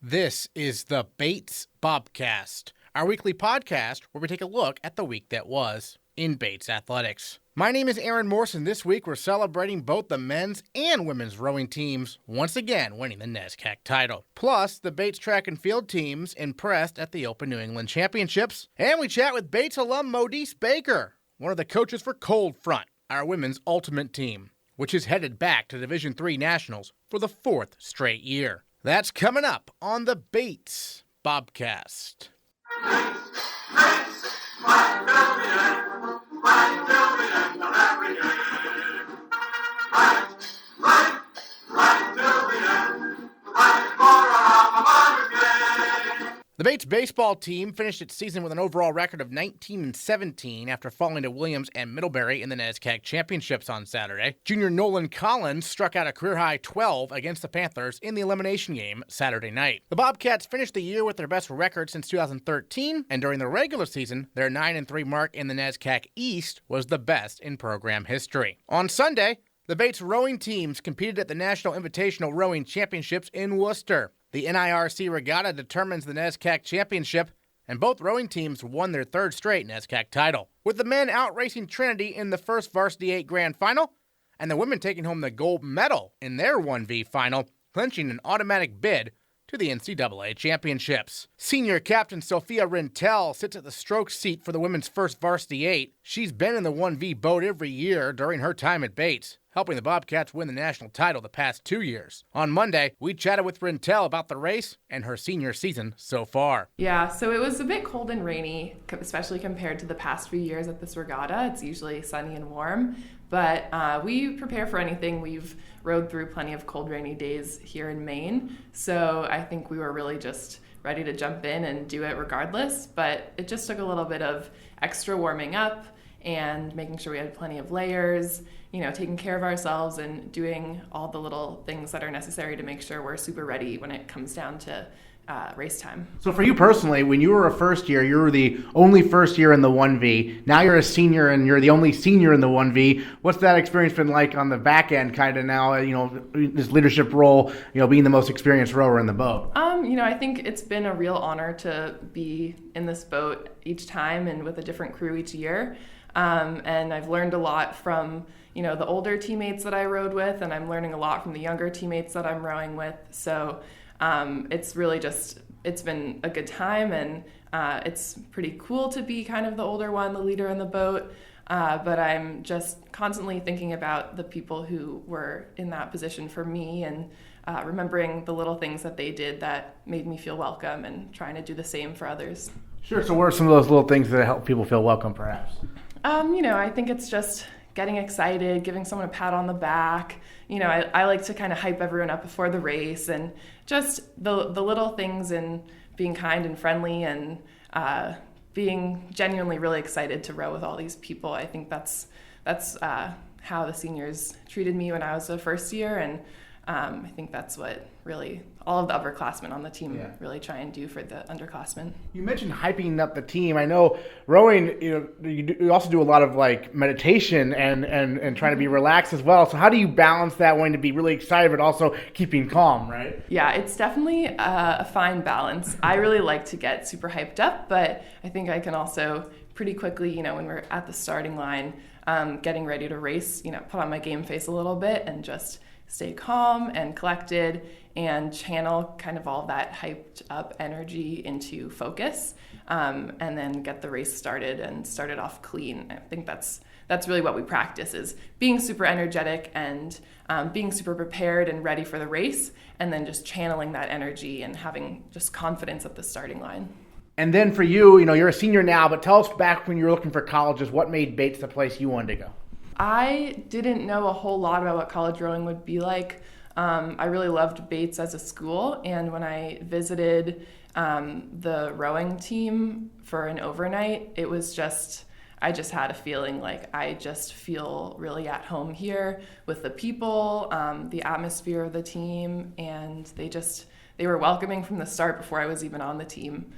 This is the Bates Bobcast, our weekly podcast where we take a look at the week that was in Bates athletics. My name is Aaron Morse, and this week we're celebrating both the men's and women's rowing teams once again winning the NESCAC title. Plus, the Bates track and field teams impressed at the Open New England Championships. And we chat with Bates alum Mohdis Baker, one of the coaches for Cold Front, our women's ultimate team, which is headed back to Division III Nationals for the fourth straight year. That's coming up on the Bates Bobcast. The Bates baseball team finished its season with an overall record of 19-17 after falling to Williams and Middlebury in the NESCAC championships on Saturday. Junior Nolan Collins struck out a career-high 12 against the Panthers in the elimination game Saturday night. The Bobcats finished the year with their best record since 2013, and during the regular season, their 9-3 mark in the NESCAC East was the best in program history. On Sunday, the Bates rowing teams competed at the National Invitational Rowing Championships in Worcester. The NIRC Regatta determines the NESCAC championship, and both rowing teams won their third straight NESCAC title, with the men outracing Trinity in the first Varsity 8 Grand Final, and the women taking home the gold medal in their 1V final, clinching an automatic bid to the NCAA championships. Senior captain Sophia Rintell sits at the stroke seat for the women's first Varsity 8. She's been in the 1V boat every year during her time at Bates, helping the Bobcats win the national title the past 2 years. On Monday, we chatted with Rintell about the race and her senior season so far. Yeah, so it was a bit cold and rainy, especially compared to the past few years at this regatta. It's usually sunny and warm, but we prepare for anything. We've rode through plenty of cold, rainy days here in Maine, so I think we were really just ready to jump in and do it regardless, but it just took a little bit of extra warming up and making sure we had plenty of layers, taking care of ourselves and doing all the little things that are necessary to make sure we're super ready when it comes down to race time. So for you personally, when you were a first year, you were the only first year in the 1V. Now you're a senior and you're the only senior in the 1V. What's that experience been like on the back end kind of now, this leadership role, being the most experienced rower in the boat? I think it's been a real honor to be in this boat each time and with a different crew each year. And I've learned a lot from, the older teammates that I rowed with, and I'm learning a lot from the younger teammates that I'm rowing with. So it's really it's been a good time, and it's pretty cool to be kind of the older one, the leader in the boat. But I'm just constantly thinking about the people who were in that position for me and remembering the little things that they did that made me feel welcome and trying to do the same for others. Sure. So what are some of those little things that help people feel welcome, perhaps? I think it's just getting excited, giving someone a pat on the back. I like to kind of hype everyone up before the race, and just the little things, and being kind and friendly, and being genuinely really excited to row with all these people. I think that's how the seniors treated me when I was a first year, and I think that's what really all of the upperclassmen on the team really try and do for the underclassmen. You mentioned hyping up the team. I know rowing, you also do a lot of meditation and trying to be relaxed as well. So how do you balance that, wanting to be really excited but also keeping calm, right? Yeah, it's definitely a fine balance. I really like to get super hyped up, but I think I can also pretty quickly, when we're at the starting line, getting ready to race, put on my game face a little bit and just stay calm and collected and channel kind of all that hyped up energy into focus, and then get the race started and start it off clean. I think that's really what we practice, is being super energetic and being super prepared and ready for the race, and then just channeling that energy and having just confidence at the starting line. And then for you, you're a senior now, but tell us back when you were looking for colleges, what made Bates the place you wanted to go? I didn't know a whole lot about what college rowing would be like. I really loved Bates as a school, and when I visited the rowing team for an overnight, it was I just had a feeling like I just feel really at home here with the people, the atmosphere of the team, and they were welcoming from the start before I was even on the team.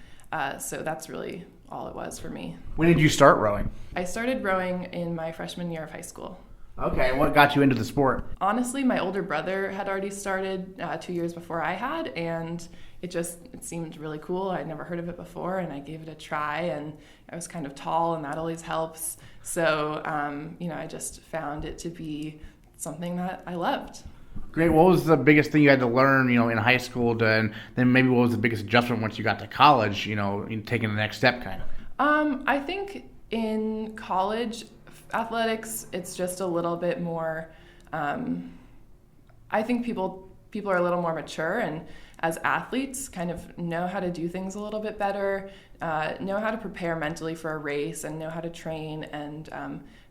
So that's really all it was for me. When did you start rowing? I started rowing in my freshman year of high school. Okay, what got you into the sport? Honestly, my older brother had already started 2 years before I had, and it seemed really cool. I'd never heard of it before, and I gave it a try, and I was kind of tall, and that always helps. So, I just found it to be something that I loved. Great. What was the biggest thing you had to learn, in high school, and then maybe what was the biggest adjustment once you got to college, in taking the next step kind of? I think in college athletics, it's just a little bit more, I think people are a little more mature, and as athletes kind of know how to do things a little bit better, know how to prepare mentally for a race, and know how to train and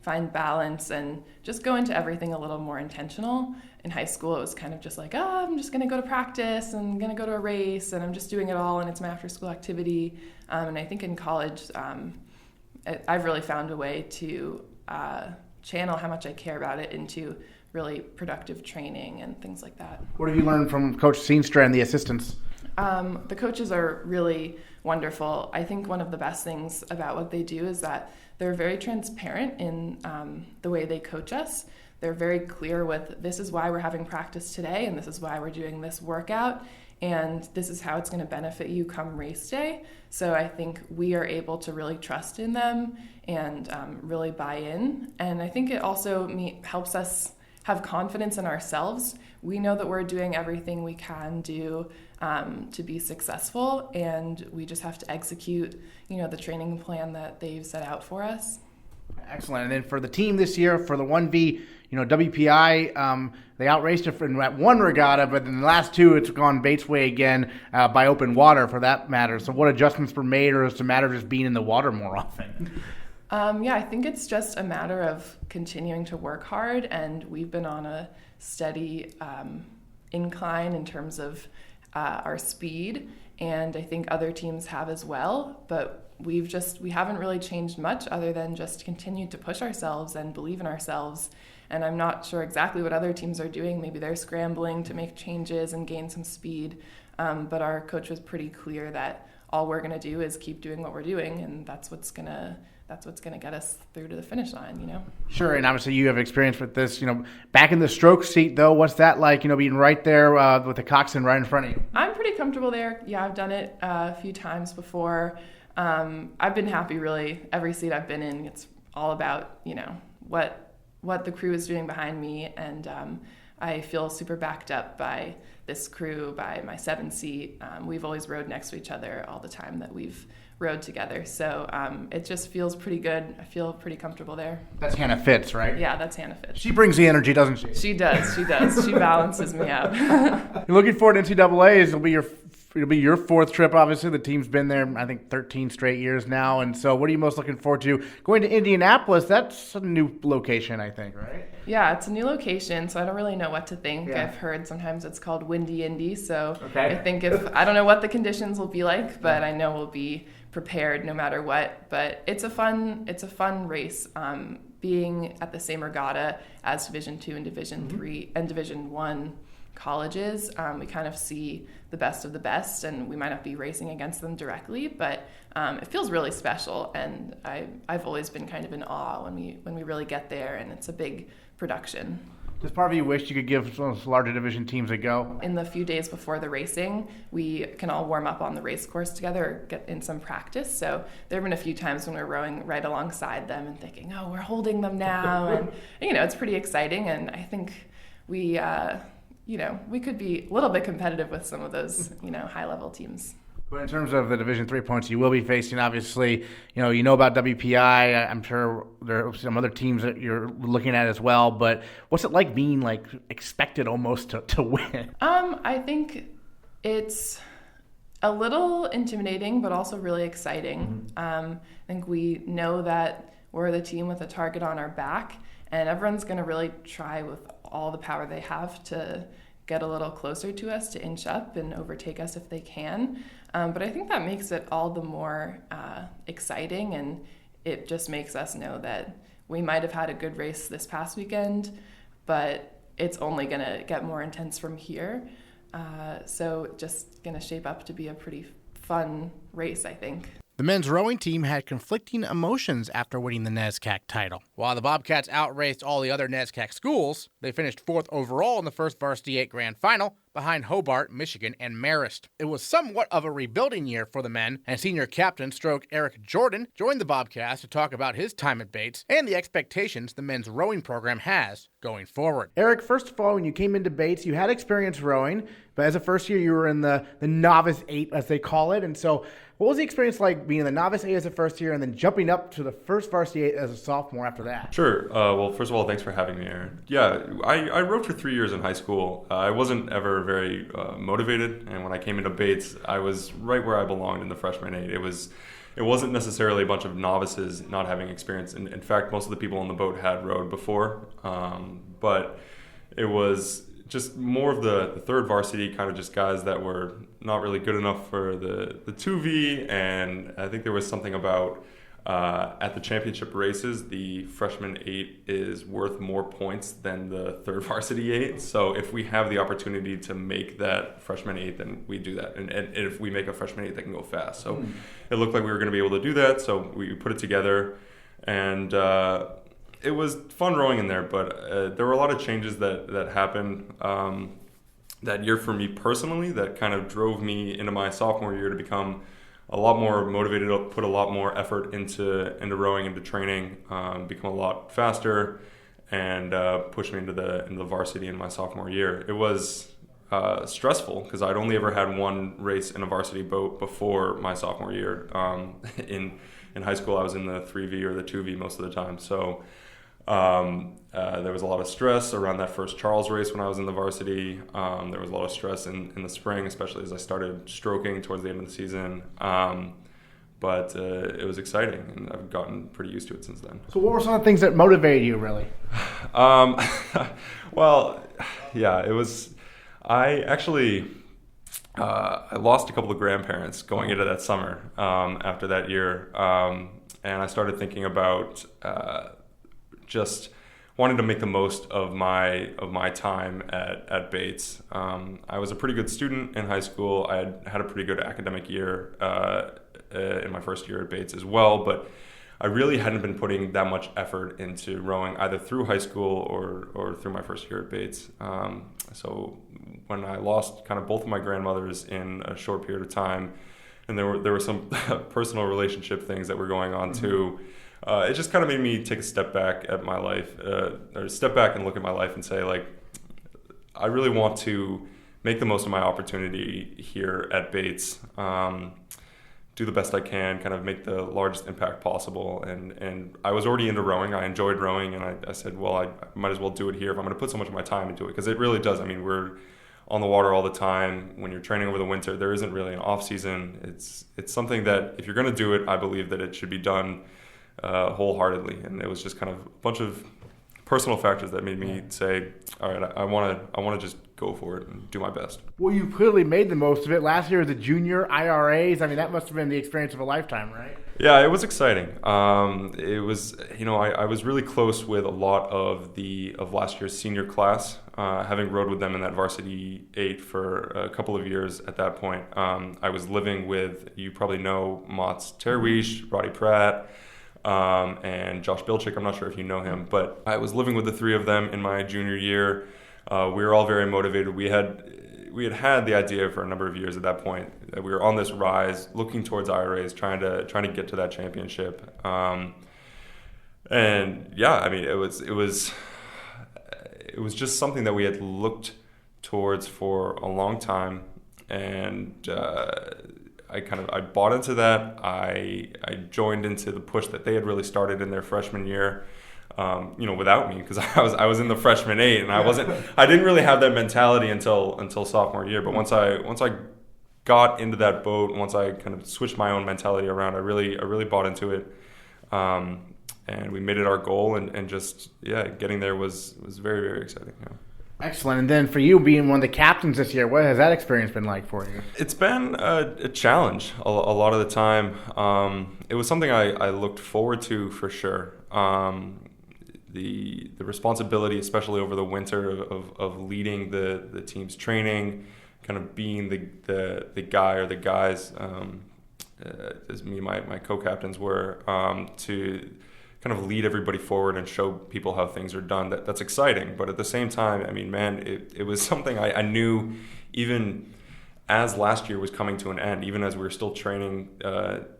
find balance and just go into everything a little more intentional. In high school, it was kind of just like, I'm just going to go to practice and I'm going to go to a race and I'm just doing it all and it's my after school activity. And I think in college, I've really found a way to channel how much I care about it into really productive training and things like that. What have you learned from Coach Seenstra and the assistants? The coaches are really wonderful. I think one of the best things about what they do is that they're very transparent in the way they coach us. They're very clear with, this is why we're having practice today, and this is why we're doing this workout, and this is how it's going to benefit you come race day. So I think we are able to really trust in them and really buy in. And I think it also helps us have confidence in ourselves. We know that we're doing everything we can do to be successful, and we just have to execute, the training plan that they've set out for us. Excellent. And then for the team this year, for the 1V, WPI, they outraced it at one regatta, but in the last two, it's gone Bates' way again by open water, for that matter. So what adjustments were made, or is it a matter of just being in the water more often? I think it's just a matter of continuing to work hard, and we've been on a steady incline in terms of our speed, and I think other teams have as well, but we haven't really changed much other than just continued to push ourselves and believe in ourselves. And I'm not sure exactly what other teams are doing. Maybe they're scrambling to make changes and gain some speed, but our coach was pretty clear that all we're going to do is keep doing what we're doing, and that's what's going to get us through to the finish line, Sure, and obviously you have experience with this, back in the stroke seat, though, what's that like, being right there with the coxswain right in front of you? I'm pretty comfortable there. Yeah, I've done it a few times before. I've been happy, really, every seat I've been in. It's all about, what the crew is doing behind me, and I feel super backed up by this crew, by my 7 seat. We've always rode next to each other all the time that we've rode together, so it just feels pretty good. I feel pretty comfortable there. That's Hannah Fitz, right? Yeah, that's Hannah Fitz. She brings the energy, doesn't she? She does. She balances me out. You're looking forward to NCAAs. It'll be your fourth trip, obviously. The team's been there, I think, 13 straight years now. And so what are you most looking forward to? Going to Indianapolis, that's a new location, I think, right? Yeah, it's a new location, so I don't really know what to think. Yeah. I've heard sometimes it's called Windy Indy, so okay. I think I don't know what the conditions will be like, but I know we'll be prepared no matter what. But it's a fun race. Being at the same regatta as Division II and Division III and Division I colleges, we kind of see the best of the best, and we might not be racing against them directly, but it feels really special, and I've always been kind of in awe when we really get there, and it's a big production. Does part of you wish you could give those larger division teams a go? In the few days before the racing, we can all warm up on the race course together or get in some practice. So there have been a few times when we're rowing right alongside them and thinking, we're holding them now. And, it's pretty exciting. And I think we could be a little bit competitive with some of those, high-level teams. But in terms of the Division III opponents you will be facing, obviously, you know about WPI. I'm sure there are some other teams that you're looking at as well. But what's it like being expected almost to win? I think it's a little intimidating, but also really exciting. I think we know that we're the team with a target on our back, and everyone's going to really try with all the power they have to get a little closer to us, to inch up and overtake us if they can. But I think that makes it all the more exciting, and it just makes us know that we might have had a good race this past weekend, but it's only going to get more intense from here. So just going to shape up to be a pretty fun race, I think. The men's rowing team had conflicting emotions after winning the NESCAC title. While the Bobcats outraced all the other NESCAC schools, they finished 4th overall in the first Varsity 8 Grand Final, behind Hobart, Michigan, and Marist. It was somewhat of a rebuilding year for the men, and senior captain stroke Eric Jordan joined the Bobcast to talk about his time at Bates and the expectations the men's rowing program has going forward. Eric, first of all, when you came into Bates, you had experience rowing, but as a first year, you were in the novice 8, as they call it. And so what was the experience like being in the novice 8 as a first year and then jumping up to the first Varsity 8 as a sophomore after that? Sure. Well, first of all, thanks for having me, Aaron. Yeah, I rowed for 3 years in high school. I wasn't ever very motivated, and when I came into Bates, I was right where I belonged in the freshman 8. It wasn't necessarily a bunch of novices not having experience. In fact, most of the people on the boat had rowed before, but it was just more of the third varsity, kind of just guys that were not really good enough for the 2V, and I think there was something about at the championship races, the freshman 8 is worth more points than the third varsity 8. So if we have the opportunity to make that freshman 8, then we do that. And if we make a freshman 8 that can go fast. So it looked like we were going to be able to do that. So we put it together, and it was fun rowing in there. But there were a lot of changes that happened that year for me personally that kind of drove me into my sophomore year to become a lot more motivated, to put a lot more effort into rowing, into training, become a lot faster, and push me into the varsity in my sophomore year. It was stressful because I'd only ever had one race in a varsity boat before my sophomore year. In high school, I was in the 3V or the 2V most of the time. So there was a lot of stress around that first Charles race when I was in the varsity. There was a lot of stress in the spring, especially as I started stroking towards the end of the season. But it was exciting, and I've gotten pretty used to it since then. So what were some of the things that motivated you, really? Well, yeah, it was... I lost a couple of grandparents going into that summer after that year, and I started thinking about just wanting to make the most of my time at Bates. I was a pretty good student in high school. I had a pretty good academic year in my first year at Bates as well, but I really hadn't been putting that much effort into rowing either through high school or through my first year at Bates. So when I lost kind of both of my grandmothers in a short period of time, and there were some personal relationship things that were going on too, it just kind of made me take a step back at my life, or step back and look at my life and say, like, I really want to make the most of my opportunity here at Bates, do the best I can, kind of make the largest impact possible. And I was already into rowing. I enjoyed rowing, and I said, well, I might as well do it here if I'm going to put so much of my time into it, because it really does. I mean, we're on the water all the time. When you're training over the winter, there isn't really an off season. It's something that if you're going to do it, I believe that it should be done wholeheartedly. And it was just kind of a bunch of personal factors that made me say, all right, I want to just go for it and do my best. Well, you clearly made the most of it. Last year as a junior, IRAs, I mean, that must have been the experience of a lifetime, right? Yeah, it was exciting. It was, I was really close with a lot of last year's senior class, having rowed with them in that varsity 8 for a couple of years at that point. I was living with, you probably know, Mats Terwish, Roddy Pratt, and Josh Bilchik. I'm not sure if you know him, but I was living with the three of them in my junior year. We were all very motivated. We had the idea for a number of years at that point that we were on this rise, looking towards IRAs, trying to get to that championship. And yeah, I mean, it was just something that we had looked towards for a long time, and I bought into that. I joined into the push that they had really started in their freshman year. Without me, because I was in the freshman 8, and I didn't really have that mentality until sophomore year. But once I got into that boat, once I kind of switched my own mentality around, I really bought into it, and we made it our goal, and just getting there was very, very exciting. Yeah. Excellent. And then for you being one of the captains this year, what has that experience been like for you? It's been a challenge a lot of the time. It was something I looked forward to for sure. The responsibility, especially over the winter, of leading the team's training, kind of being the guy or the guys as me and my co-captains were, to kind of lead everybody forward and show people how things are done. That's exciting, but at the same time, I mean, man, it was something I knew even as last year was coming to an end, even as we were still training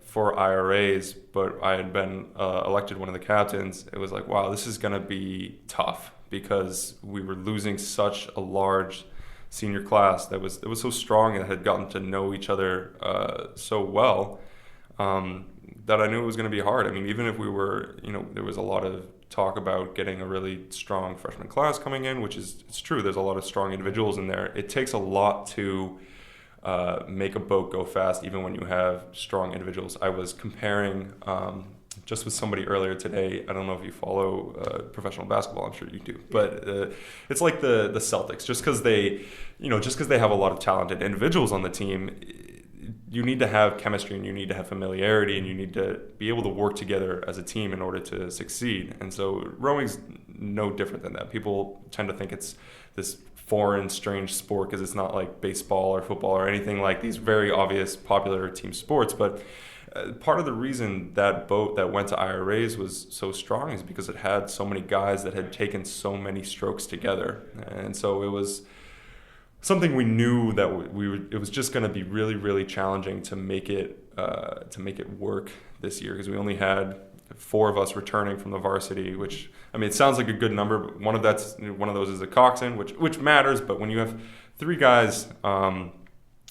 for IRAs, but I had been elected one of the captains. It was like, wow, this is going to be tough, because we were losing such a large senior class that was so strong and had gotten to know each other so well, that I knew it was going to be hard. I mean, even if we were, there was a lot of talk about getting a really strong freshman class coming in, which it's true. There's a lot of strong individuals in there. It takes a lot to make a boat go fast, even when you have strong individuals. I was comparing just with somebody earlier today. I don't know if you follow professional basketball. I'm sure you do, but it's like the Celtics. Just because they have a lot of talented individuals on the team, you need to have chemistry and you need to have familiarity and you need to be able to work together as a team in order to succeed. And so rowing's no different than that. People tend to think it's this foreign, strange sport because it's not like baseball or football or anything like these very obvious popular team sports. But part of the reason that boat that went to IRAs was so strong is because it had so many guys that had taken so many strokes together. And so it was something we knew that it was just going to be really, really challenging to make it work this year, because we only had 4 of us returning from the varsity, which, I mean, it sounds like a good number, but one of those is a coxswain, which matters. But when you have 3 guys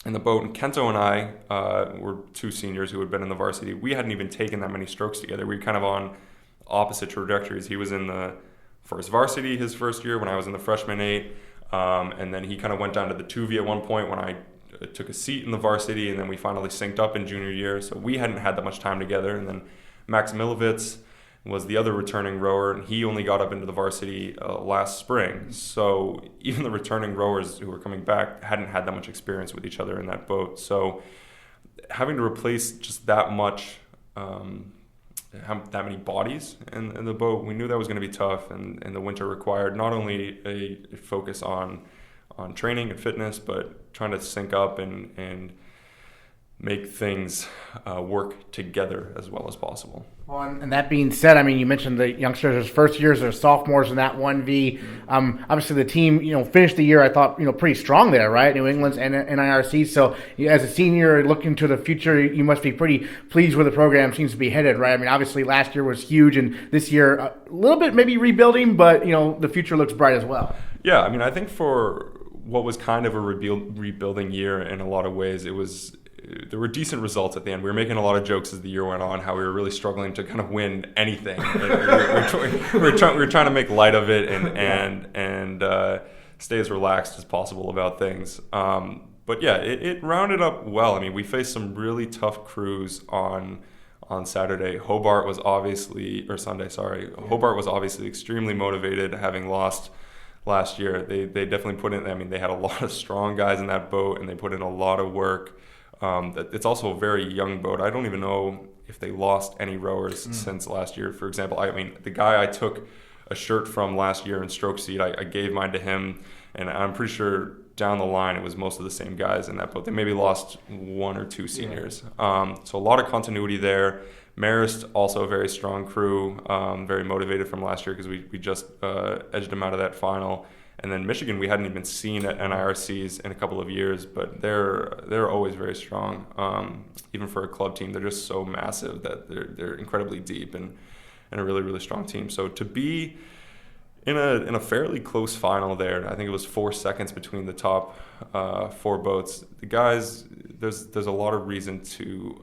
in the boat, and Kento and I were 2 seniors who had been in the varsity, we hadn't even taken that many strokes together. We were kind of on opposite trajectories. He was in the first varsity his first year when I was in the freshman 8. And then he kind of went down to the 2V at one point when I took a seat in the varsity, and then we finally synced up in junior year. So we hadn't had that much time together. And then Max Milovitz was the other returning rower, and he only got up into the varsity last spring. So even the returning rowers who were coming back hadn't had that much experience with each other in that boat. So having to replace just that much, that many bodies in the boat, we knew that was going to be tough, and the winter required not only a focus on training and fitness, but trying to sync up and make things work together as well as possible. Well, and that being said, I mean, you mentioned the youngsters as first years or sophomores in that 1V. Obviously, the team, finished the year, I thought, pretty strong there, right? New England's and NIRC. So as a senior looking to the future, you must be pretty pleased where the program seems to be headed, right? I mean, obviously, last year was huge, and this year a little bit maybe rebuilding, but, the future looks bright as well. Yeah, I mean, I think for what was kind of a rebuilding year in a lot of ways, there were decent results at the end. We were making a lot of jokes as the year went on, how we were really struggling to kind of win anything. we were trying to make light of it and stay as relaxed as possible about things. But yeah, it rounded up well. I mean, we faced some really tough crews on Saturday. Hobart was obviously extremely motivated, having lost last year. They definitely put in. I mean, they had a lot of strong guys in that boat, and they put in a lot of work. It's also a very young boat. I don't even know if they lost any rowers since last year. For example, I mean, the guy I took a shirt from last year in stroke seat, I gave mine to him, and I'm pretty sure down the line it was most of the same guys in that boat. They maybe lost 1 or 2 seniors. So a lot of continuity there. Marist, also a very strong crew, very motivated from last year because we just edged them out of that final. And then Michigan, we hadn't even seen at NIRCs in a couple of years, but they're always very strong. Even for a club team, they're just so massive that they're incredibly deep and a really, really strong team. So to be in a fairly close final there, I think it was 4 seconds between the top 4 boats. The guys, there's a lot of reason to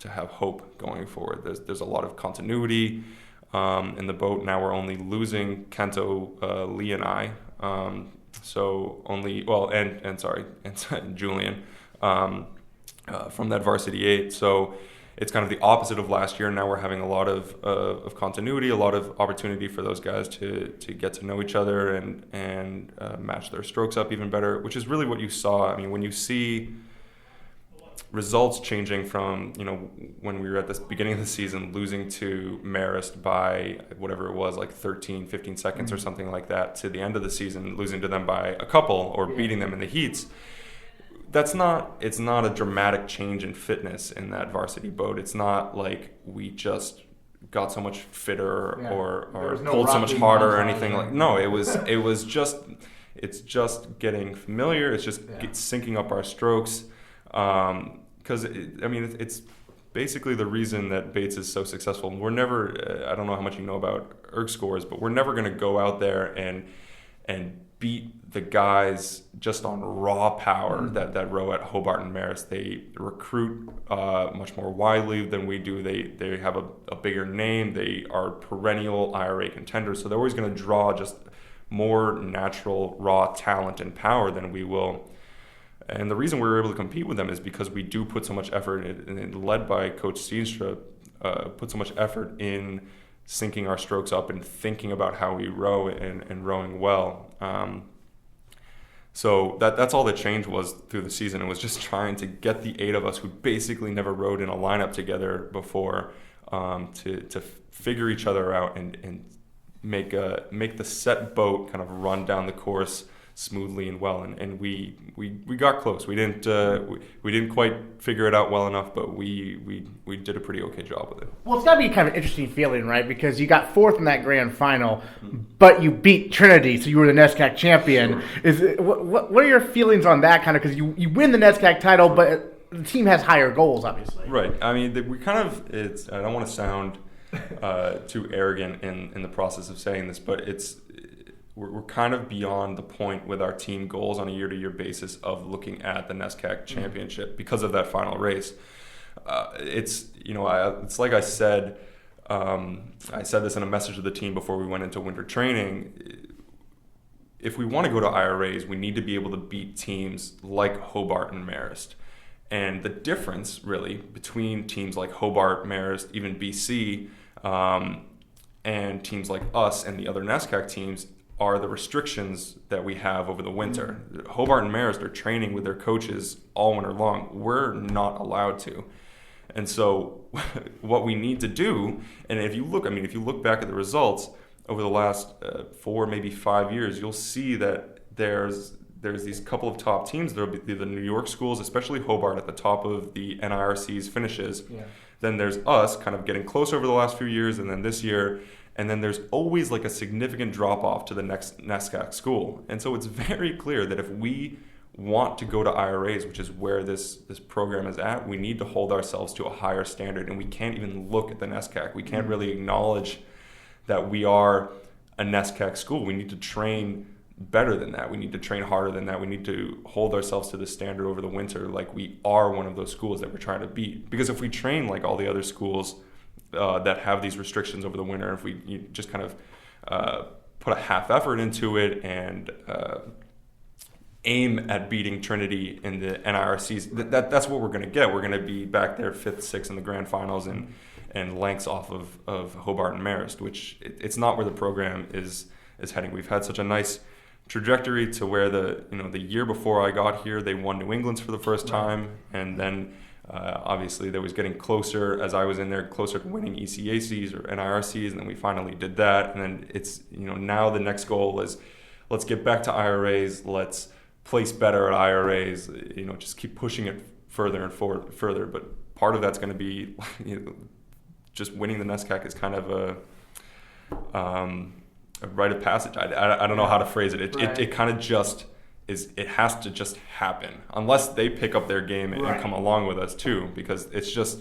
have hope going forward. There's a lot of continuity. In the boat now, we're only losing Kento, Lee, and I. And Julian from that varsity 8. So it's kind of the opposite of last year. Now we're having a lot of continuity, a lot of opportunity for those guys to get to know each other and match their strokes up even better, which is really what you saw. I mean, when you see results changing from, when we were at the beginning of the season, losing to Marist by whatever it was, like 13, 15 seconds or something like that, to the end of the season, losing to them by a couple or beating them in the heats. it's not a dramatic change in fitness in that varsity boat. It's not like we just got so much fitter or pulled so much harder or anything like. No, it's just getting familiar. It's just syncing up our strokes. Because it's basically the reason that Bates is so successful. We're never. I don't know how much you know about erg scores, but we're never going to go out there and beat the guys just on raw power that row at Hobart and Marist. They recruit much more widely than we do. They have a bigger name. They are perennial IRA contenders, so they're always going to draw just more natural raw talent and power than we will. And the reason we were able to compete with them is because we do put so much effort, and led by Coach Steenstra, put so much effort in syncing our strokes up and thinking about how we row and rowing well. So that's all the change was through the season. It was just trying to get the 8 of us who basically never rowed in a lineup together before to figure each other out and make the set boat kind of run down the course smoothly and well, and we got close. We didn't quite figure it out well enough, but we did a pretty okay job with it. Well, it's got to be kind of an interesting feeling, right? Because you got 4th in that grand final, but you beat Trinity, so you were the NESCAC champion. Sure. What are your feelings on that kind of? Because you win the NESCAC title, but the team has higher goals, obviously. Right. I mean, we kind of. I don't want to sound too arrogant in the process of saying this, but we're kind of beyond the point with our team goals on a year-to-year basis of looking at the NESCAC championship because of that final race. It's like I said this in a message to the team before we went into winter training. If we want to go to IRAs, we need to be able to beat teams like Hobart and Marist. And the difference, really, between teams like Hobart, Marist, even BC, and teams like us and the other NESCAC teams are the restrictions that we have over the winter. Hobart and Marist are training with their coaches all winter long. We're not allowed to. And so what we need to do, and if you look back at the results over the last 4, maybe 5 years, you'll see that there's these couple of top teams. There'll be the New York schools, especially Hobart, at the top of the NIRC's finishes. Yeah. Then there's us kind of getting close over the last few years, and then this year. And then there's always like a significant drop-off to the next NESCAC school. And so it's very clear that if we want to go to IRAs, which is where this program is at, we need to hold ourselves to a higher standard. And we can't even look at the NESCAC. We can't really acknowledge that we are a NESCAC school. We need to train better than that. We need to train harder than that. We need to hold ourselves to the standard over the winter like we are one of those schools that we're trying to beat. Because if we train like all the other schools that have these restrictions over the winter, if we just kind of put a half effort into it and aim at beating Trinity in the NIRCs, that's what we're going to get. We're going to be back there 5th, 6th in the grand finals and lengths off of Hobart and Marist, which it's not where the program is heading. We've had such a nice trajectory to where the year before I got here, they won New England's for the first time, and then obviously there was getting closer as I was in there, closer to winning ECACs or NIRCs, and then we finally did that. And then it's now the next goal is let's get back to IRAs, let's place better at IRAs, just keep pushing it further and further. But part of that's going to be just winning the NESCAC is kind of a rite of passage. I don't know how to phrase it. It kind of just it has to just happen unless they pick up their game and come along with us too, because it's just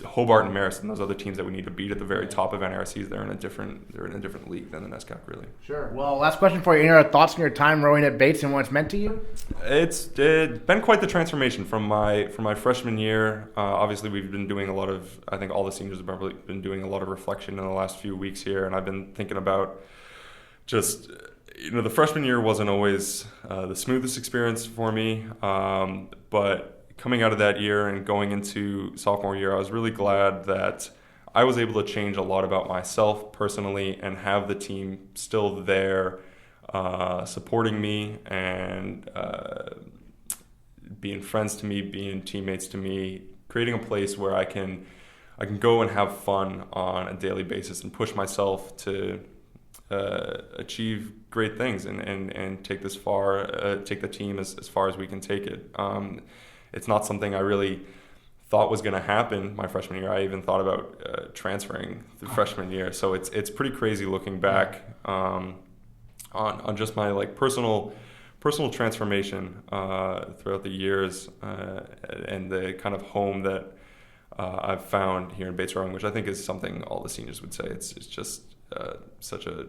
Hobart and Marist and those other teams that we need to beat at the very top of NRCs. They're in a different league than the NESCAC, really. Sure. Well, last question for you. Any other thoughts on your time rowing at Bates and what it's meant to you? It's been quite the transformation from my freshman year. Obviously, we've been doing a lot of, I think all the seniors have probably been doing a lot of reflection in the last few weeks here, and I've been thinking about just, the freshman year wasn't always the smoothest experience for me, but coming out of that year and going into sophomore year, I was really glad that I was able to change a lot about myself personally and have the team still there supporting me and being friends to me, being teammates to me, creating a place where I can go and have fun on a daily basis and push myself to achieve great things and take this far, take the team as far as we can take it. It's not something I really thought was going to happen my freshman year. I even thought about transferring the freshman year. So it's pretty crazy looking back on just my like personal transformation throughout the years and the kind of home that I've found here in Bates Rowing, which I think is something all the seniors would say. It's just such a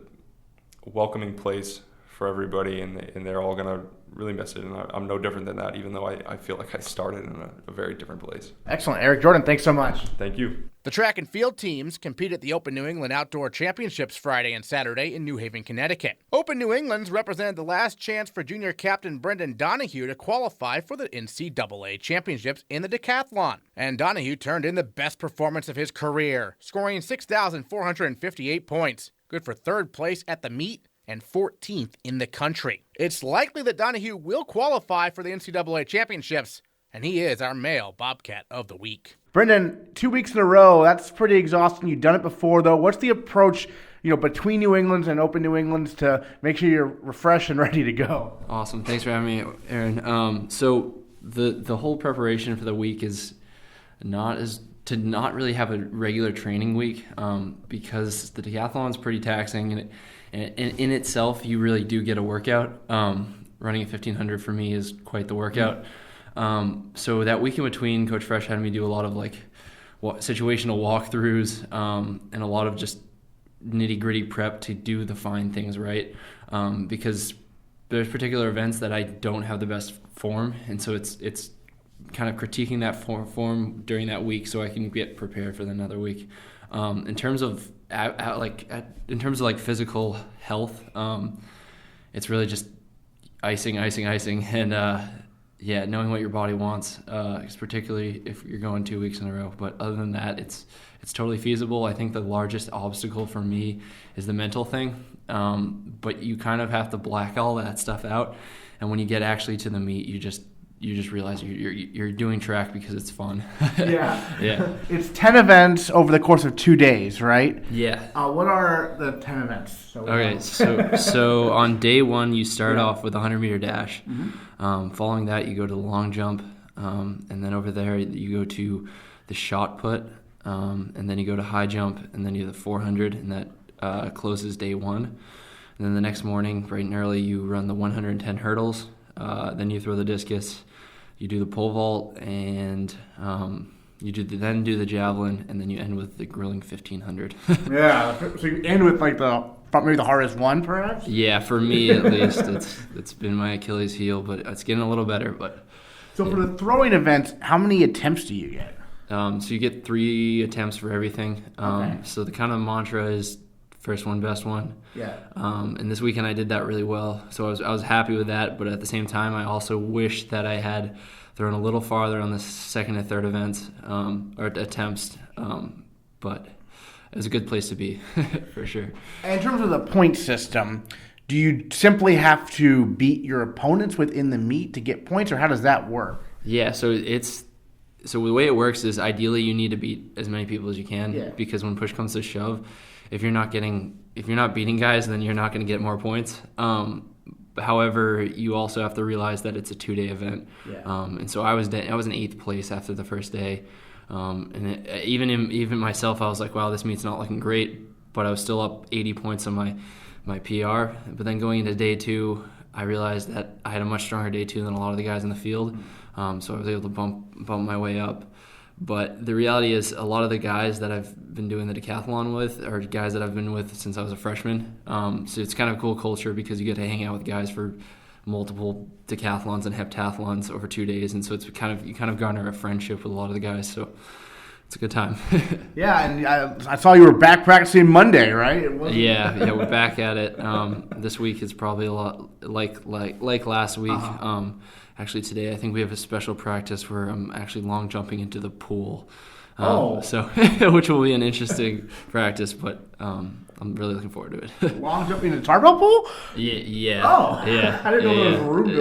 welcoming place for everybody, and they're all going to really miss it. And I'm no different than that, even though I feel like I started in a very different place. Excellent. Eric Jordan, thanks so much. Thank you. The track and field teams compete at the Open New England Outdoor Championships Friday and Saturday in New Haven, Connecticut. Open New England's represented the last chance for junior captain Brendan Donahue to qualify for the NCAA Championships in the decathlon. And Donahue turned in the best performance of his career, scoring 6,458 points, good for third place at the meet and 14th in the country. It's likely that Donahue will qualify for the NCAA Championships, and he is our male Bobcat of the week. Brendan, 2 weeks in a row, that's pretty exhausting. You've done it before, though. What's the approach, between New England's and Open New England's to make sure you're refreshed and ready to go? Awesome. Thanks for having me, Aaron. So the whole preparation for the week is to not really have a regular training week because the decathlon is pretty taxing, and in itself, you really do get a workout. Running a 1500 for me is quite the workout. So that week in between, Coach Fresh had me do a lot of situational walkthroughs and a lot of just nitty-gritty prep to do the fine things right. Because there's particular events that I don't have the best form, and so it's kind of critiquing that form during that week so I can get prepared for another week. In terms of physical health, it's really just icing, and knowing what your body wants, particularly if you're going 2 weeks in a row. But other than that, it's totally feasible. I think the largest obstacle for me is the mental thing, but you kind of have to black all that stuff out, and when you get actually to the meet, you just realize you're doing track because it's fun. Yeah. It's 10 events over the course of 2 days, right? Yeah. What are the 10 events? So on day one, you start off with a 100-meter dash. Mm-hmm. Following that, you go to the long jump, and then over there you go to the shot put, and then you go to high jump, and then you have the 400, and that closes day one. And then the next morning, bright and early, you run the 110 hurdles. Then you throw the discus, you do the pole vault, and you then do the javelin, and then you end with the grilling 1500. Yeah, so you end with maybe the hardest one, perhaps? Yeah, for me at least, it's been my Achilles heel, but it's getting a little better. So for the throwing events, how many attempts do you get? So you get 3 attempts for everything. Okay. So the kind of mantra is first one, best one. Yeah. And this weekend I did that really well, so I was happy with that. But at the same time, I also wish that I had thrown a little farther on the second and third events or attempts. But it was a good place to be for sure. And in terms of the point system, do you simply have to beat your opponents within the meet to get points, or how does that work? Yeah. So the way it works is ideally you need to beat as many people as you can. Yeah. Because when push comes to shove, if you're not beating guys, then you're not going to get more points. However, you also have to realize that it's a 2-day event. Yeah. And so I was in 8th place after the first day. And even myself, I was like, wow, this meet's not looking great, but I was still up 80 points on my PR. But then going into day 2, I realized that I had a much stronger day 2 than a lot of the guys in the field. So I was able to bump my way up. But the reality is a lot of the guys that I've been doing the decathlon with are guys that I've been with since I was a freshman. So it's kind of a cool culture because you get to hang out with guys for multiple decathlons and heptathlons over 2 days. And so you kind of garner a friendship with a lot of the guys. So it's a good time. Yeah, and I saw you were back practicing Monday, right? Yeah, we're back at it. This week is probably a lot like last week. Uh-huh. Actually, today I think we have a special practice where I'm actually long jumping into the pool. So which will be an interesting practice, but I'm really looking forward to it. Long jumping in the tarbell pool? Yeah. Oh, yeah. I didn't know there was a room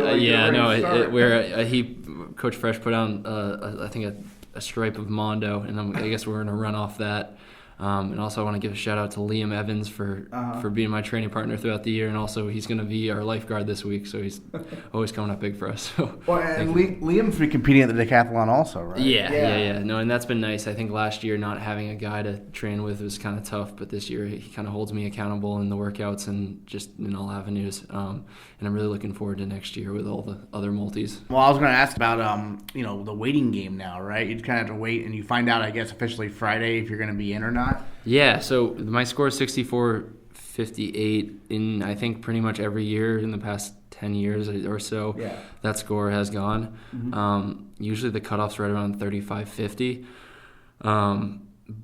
there. Coach Fresh put on I think a stripe of Mondo, and I guess we're going to run off that. And also I want to give a shout out to Liam Evans for being my training partner throughout the year, and also he's going to be our lifeguard this week, so he's always coming up big for us. So, well, and Liam's been competing at the decathlon also, right? Yeah. No, and that's been nice. I think last year not having a guy to train with was kind of tough, but this year he kind of holds me accountable in the workouts and just in all avenues. And I'm really looking forward to next year with all the other multis. Well, I was going to ask about the waiting game now, right? You kind of have to wait, and you find out, I guess, officially Friday if you're going to be in or not. Yeah, so my score is 64-58 in, I think, pretty much every year in the past 10 years or so. Yeah. That score has gone. Mm-hmm. Usually the cutoff's right around 35-50.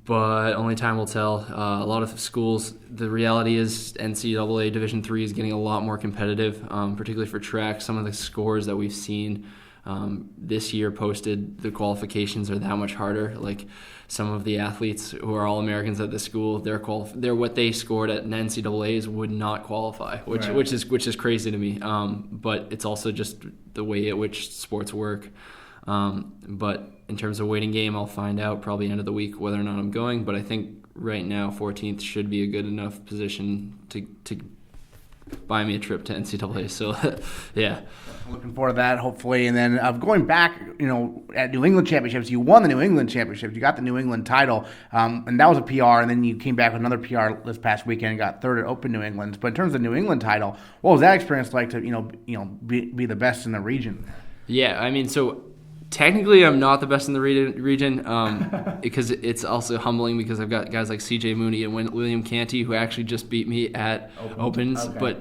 But only time will tell. A lot of schools, the reality is NCAA Division III is getting a lot more competitive, particularly for track. Some of the scores that we've seen this year posted, the qualifications are that much harder. Like some of the athletes who are All-Americans at the school, they're what they scored at NCAAs would not qualify, which is crazy to me. But it's also just the way at which sports work. But in terms of waiting game, I'll find out probably end of the week whether or not I'm going. But I think right now 14th should be a good enough position to buy me a trip to NCAA. So, yeah. Looking forward to that, hopefully. And then going back, at New England Championships, you won the New England Championships. You got the New England title, and that was a PR. And then you came back with another PR this past weekend and got third at Open New England. But in terms of the New England title, what was that experience like to be the best in the region? Yeah, I mean, so technically I'm not the best in the region because it's also humbling because I've got guys like CJ Mooney and William Canty who actually just beat me at Opens, okay. But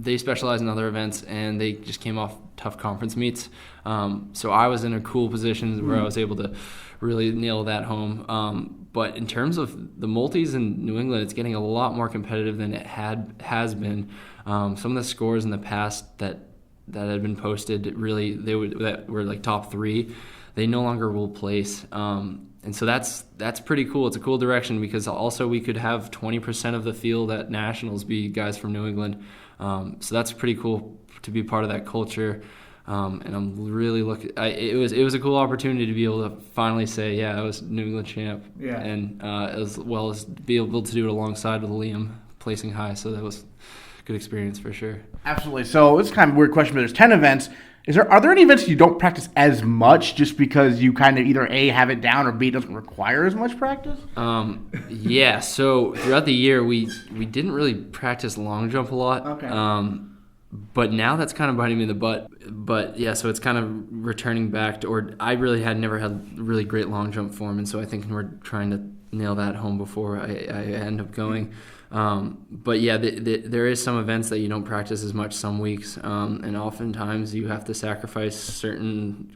they specialize in other events and they just came off tough conference meets. So I was in a cool position where I was able to really nail that home. But in terms of the multis in New England, it's getting a lot more competitive than it has been. Some of the scores in the past that had been posted, really, that were like top 3, they no longer will place. And so that's pretty cool. It's a cool direction because also we could have 20% of the field at nationals be guys from New England. So that's pretty cool to be part of that culture. And I'm really looking. It was a cool opportunity to be able to finally say, yeah, I was New England champ, and as well as be able to do it alongside with Liam placing high. So that was good experience for sure. Absolutely. So it's kind of a weird question, but there's 10 events. Are there any events you don't practice as much just because you kind of either A, have it down, or B, doesn't require as much practice? Yeah. So throughout the year, we didn't really practice long jump a lot. Okay. But now that's kind of biting me in the butt. But yeah, so it's kind of returning back to, or I really had never had really great long jump form, and so I think we're trying to nail that home before I end up going. But yeah, there is some events that you don't practice as much some weeks, and oftentimes you have to sacrifice certain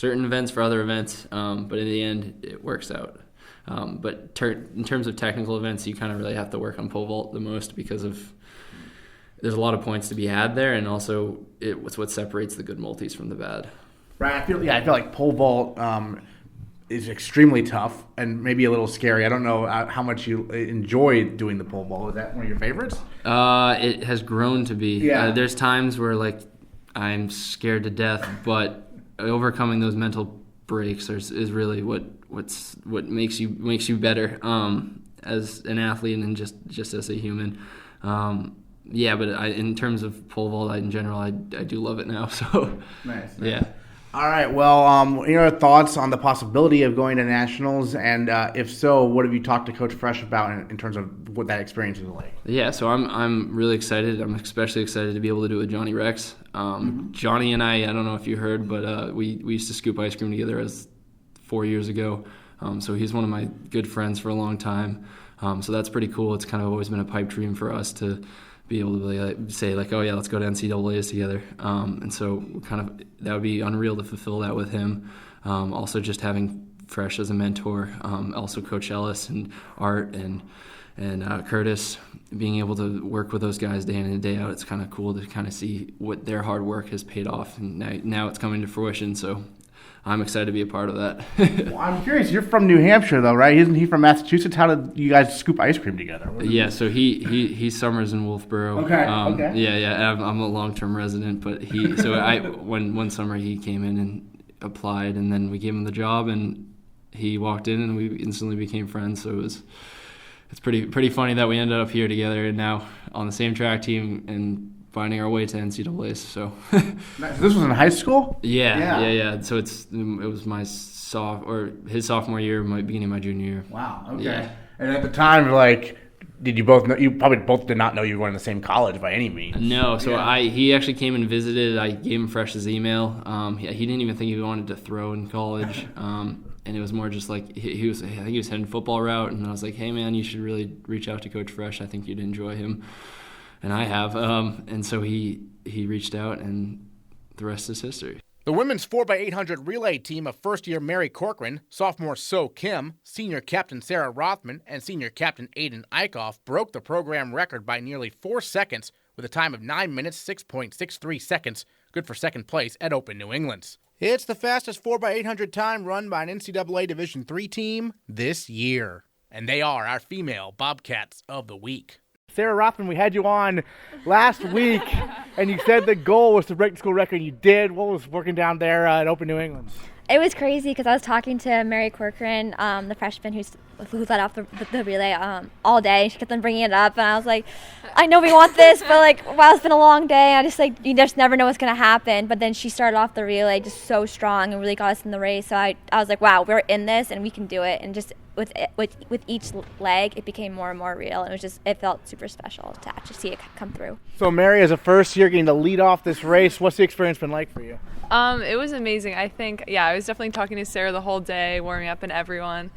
events for other events. But in the end, it works out. But in terms of technical events, you kind of really have to work on pole vault the most because there's a lot of points to be had there, and also it's what separates the good multis from the bad. Right. I feel like pole vault is extremely tough and maybe a little scary. I don't know how much you enjoy doing the pole vault. Is that one of your favorites? It has grown to be. Yeah. There's times where I'm scared to death, but overcoming those mental breaks is really what makes you better as an athlete and just as a human. Yeah, but in terms of pole vault, in general, I do love it now. So nice. Yeah. All right. Well, your thoughts on the possibility of going to nationals, and if so, what have you talked to Coach Fresh about in terms of what that experience is like? Yeah, so I'm really excited. I'm especially excited to be able to do it with Johnny Rex. Johnny and I don't know if you heard, but we used to scoop ice cream together 4 years ago. So he's one of my good friends for a long time. So that's pretty cool. It's kind of always been a pipe dream for us to be able to say oh yeah, let's go to NCAAs together. And so that would be unreal to fulfill that with him. Also just having Fresh as a mentor, also Coach Ellis and Art and Curtis, being able to work with those guys day in and day out, it's kind of cool to kind of see what their hard work has paid off, and now it's coming to fruition. So I'm excited to be a part of that. Well, I'm curious. You're from New Hampshire, though, right? Isn't he from Massachusetts? How did you guys scoop ice cream together? Yeah, so he summers in Wolfboro. Okay. Yeah. I'm a long-term resident, but one summer he came in and applied, and then we gave him the job, and he walked in, and we instantly became friends. So it's pretty funny that we ended up here together and now on the same track team and finding our way to NCAAs. So This was in high school? Yeah. So it was my his sophomore year, beginning of my junior year. Wow. Okay. Yeah. And at the time, like, did you both know? You probably both did not know you were going to the same college by any means. No. So he actually came and visited. I gave him Fresh's email. He didn't even think he wanted to throw in college. And it was more just like I think he was heading football route, and I was like, hey man, you should really reach out to Coach Fresh. I think you'd enjoy him, and I have. And so he reached out, and the rest is history. The women's 4x800 relay team of first-year Mary Corcoran, sophomore So Kim, senior captain Sarah Rothmann, and senior captain Ayden Eickhoff broke the program record by nearly 4 seconds with a time of 9 minutes, 6.63 seconds, good for second place at Open New England's. It's the fastest 4x800 time run by an NCAA Division III team this year. And they are our female Bobcats of the week. Sarah Rothmann, we had you on last week, and you said the goal was to break the school record, and you did. What was working down there at Open New England? It was crazy because I was talking to Mary Corcoran, the freshman who led off the relay all day. She kept on bringing it up, and I was like, I know we want this, but like, wow, it's been a long day. I just you just never know what's gonna happen. But then she started off the relay just so strong and really got us in the race. So I was like, wow, we're in this and we can do it. And just with each leg, it became more and more real. And it felt super special to actually see it come through. So Mary, as a first year getting to lead off this race, what's the experience been like for you? It was amazing. I think, I was definitely talking to Sarah the whole day, warming up and everyone,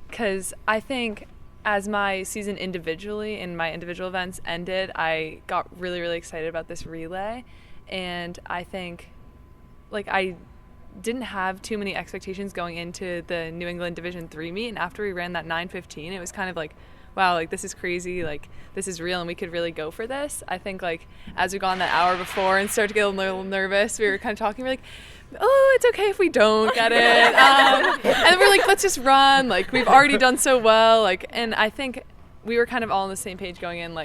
because I think as my season individually in my individual events ended, I got really, really excited about this relay, and I think I didn't have too many expectations going into the New England Division III meet, and after we ran that 9:15, it was kind of like, wow, this is crazy, this is real, and we could really go for this. I think as we got on that hour before and started to get a little nervous, we were kind of talking, we're like, oh, it's okay if we don't get it. And then we're like, let's just run. We've already done so well. And I think we were kind of all on the same page going in.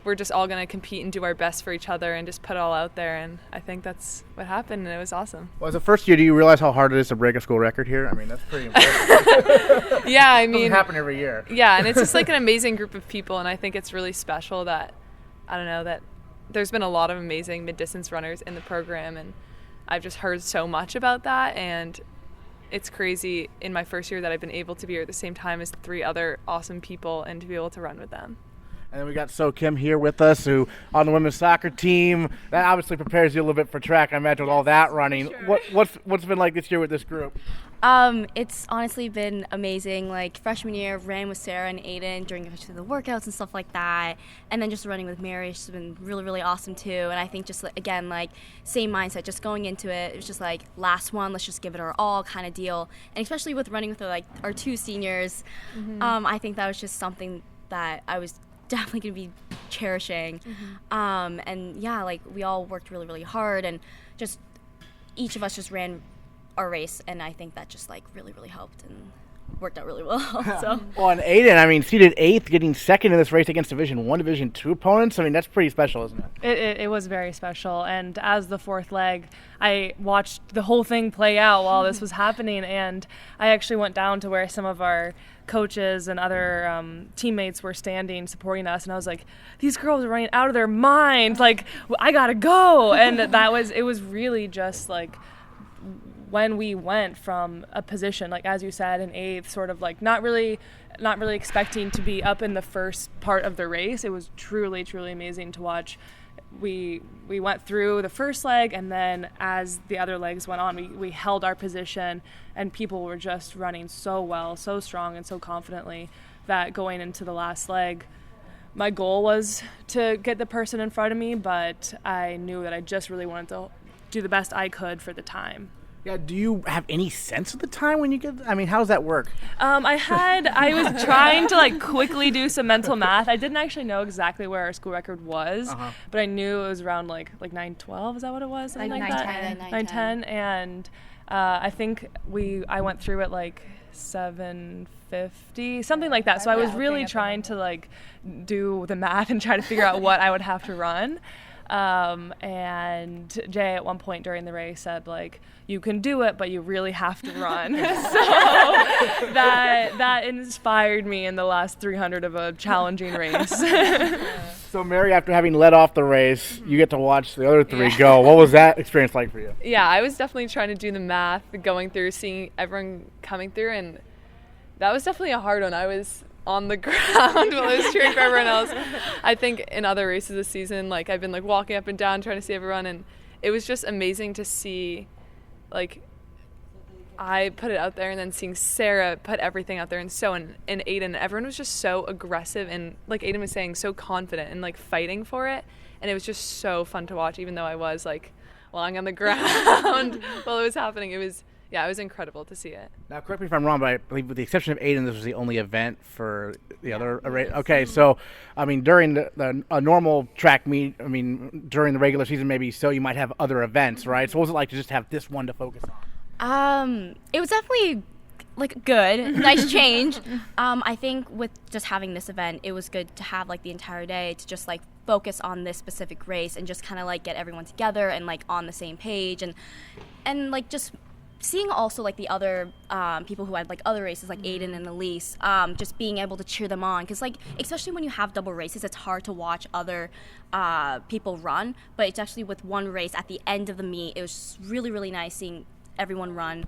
We're just all going to compete and do our best for each other and just put it all out there. And I think that's what happened, and it was awesome. Well, as a first year, do you realize how hard it is to break a school record here? I mean, that's pretty impressive. Yeah, I It mean, doesn't happen every year. Yeah, and it's just an amazing group of people, and I think it's really special that, that there's been a lot of amazing mid-distance runners in the program, and I've just heard so much about that, and it's crazy in my first year that I've been able to be here at the same time as 3 other awesome people and to be able to run with them. And then we got So Kim here with us, who on the women's soccer team. That obviously prepares you a little bit for track, I imagine, with all that running. Sure. What's been like this year with this group? It's honestly been amazing. Freshman year, ran with Sarah and Ayden during the workouts and stuff like that. And then just running with Mary, she's been really, really awesome too. And I think just, again, same mindset, just going into it. It was just last one, let's just give it our all kind of deal. And especially with running with our 2 seniors, I think that was just something that I was definitely going to be cherishing. And yeah, we all worked really, really hard, and just each of us just ran our race, and I think that just really, really helped and worked out really well. So. Well, and Ayden, I mean, seeded 8th, getting second in this race against Division I, Division II opponents. I mean, that's pretty special, isn't it? It was very special, and as the 4th leg, I watched the whole thing play out while this was happening, and I actually went down to where some of our coaches and other teammates were standing supporting us, and I was like, these girls are running out of their mind, I gotta go. And it was really just when we went from a position, as you said, in 8th, sort of not really expecting to be up in the first part of the race. It was truly, truly amazing to watch. We went through the first leg, and then as the other legs went on, we held our position, and people were just running so well, so strong, and so confidently that going into the last leg, my goal was to get the person in front of me, but I knew that I just really wanted to do the best I could for the time. Yeah, do you have any sense of the time when you get? I mean, how does that work? I was trying to quickly do some mental math. I didn't actually know exactly where our school record was, but I knew it was around like 9:12. Is that what it was? Something like 9:10. 9:10, and I think I went through it 7:50, something like that. So I was really trying to do the math and try to figure out what I would have to run. And Jay at one point during the race said you can do it, but you really have to run. So that that inspired me in the last 300 of a challenging race. So, Mary, after having led off the race, you get to watch the other three go. What was that experience like for you? Yeah, I was definitely trying to do the math, going through, seeing everyone coming through, and that was definitely a hard one. I was on the ground while I was cheering for everyone else. I think in other races this season, like I've been like walking up and down trying to see everyone, and it was just amazing to see, like, I put it out there and then seeing Sarah put everything out there, and Ayden, everyone was just so aggressive and, like Ayden was saying, so confident and like fighting for it, and it was just so fun to watch, even though I was like lying on the ground while it was happening. It was incredible to see it. Now, correct me if I'm wrong, but I believe with the exception of Ayden, this was the only event for the other race. Okay, so, I mean, during a normal track meet, I mean, during the regular season maybe, so you might have other events, right? So what was it like to just have this one to focus on? It was definitely like good, nice change. I think with just having this event, it was good to have like the entire day to just like focus on this specific race and just kind of like get everyone together and like on the same page, and like just seeing also like the other people who had like other races like Ayden and Elise, just being able to cheer them on, because like especially when you have double races, it's hard to watch other people run, but it's actually with one race at the end of the meet, it was really, really nice seeing everyone run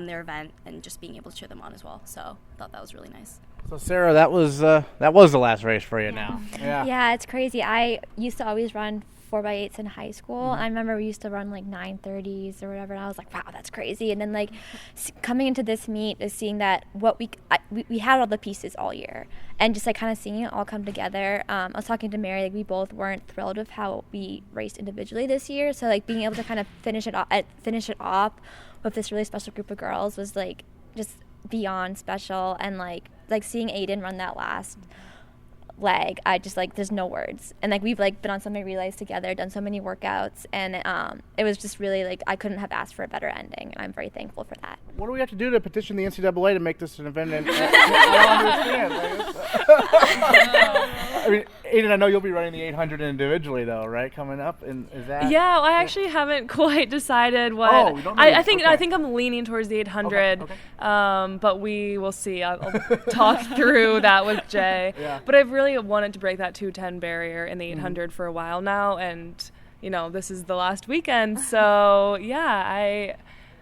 their event and just being able to cheer them on as well. So I thought that was really nice. So, Sarah, that was the last race for you now. Yeah, it's crazy. I used to always run 4x8s in high school. I remember we used to run like 9:30s or whatever, and I was like, wow, that's crazy. And then like coming into this meet is seeing that what we had all the pieces all year, and just like kind of seeing it all come together. I was talking to Mary, like we both weren't thrilled with how we raced individually this year, so like being able to kind of finish it off with this really special group of girls was like just beyond special. And like seeing Ayden run that last leg, I just like, there's no words. And like we've like been on so many relays together, done so many workouts, and it was just really like I couldn't have asked for a better ending, and I'm very thankful for that. What do we have to do to petition the NCAA to make this an event? I don't understand. I mean, Ayden, I know you'll be running the 800 individually though, right? Coming up, and is that? Yeah, I actually haven't quite decided what. Oh, you don't know I yet. think Okay. I think I'm leaning towards the 800. Okay. But we will see. I'll talk through that with Jay. Yeah. But I've really wanted to break that 210 barrier in the 800 for a while now, and this is the last weekend, so yeah,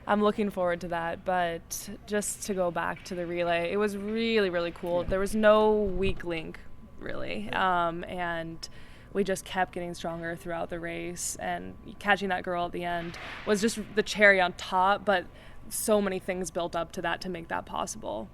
I'm looking forward to that. But just to go back to the relay, it was really, really cool. There was no weak link, really, and we just kept getting stronger throughout the race, and catching that girl at the end was just the cherry on top, but so many things built up to that to make that possible.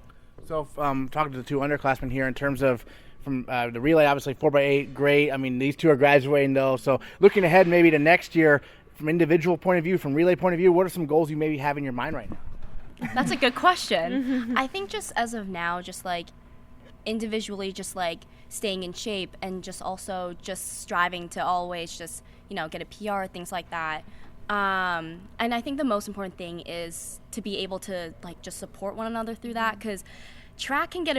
So, talking to the two underclassmen here in terms of from the relay, obviously 4x8, great. I mean, these two are graduating though. So, looking ahead maybe to next year, from individual point of view, from relay point of view, what are some goals you maybe have in your mind right now? That's a good question. I think just as of now, just like individually, just like staying in shape, and just also just striving to always just get a PR, things like that. And I think the most important thing is to be able to like just support one another through that, because track can get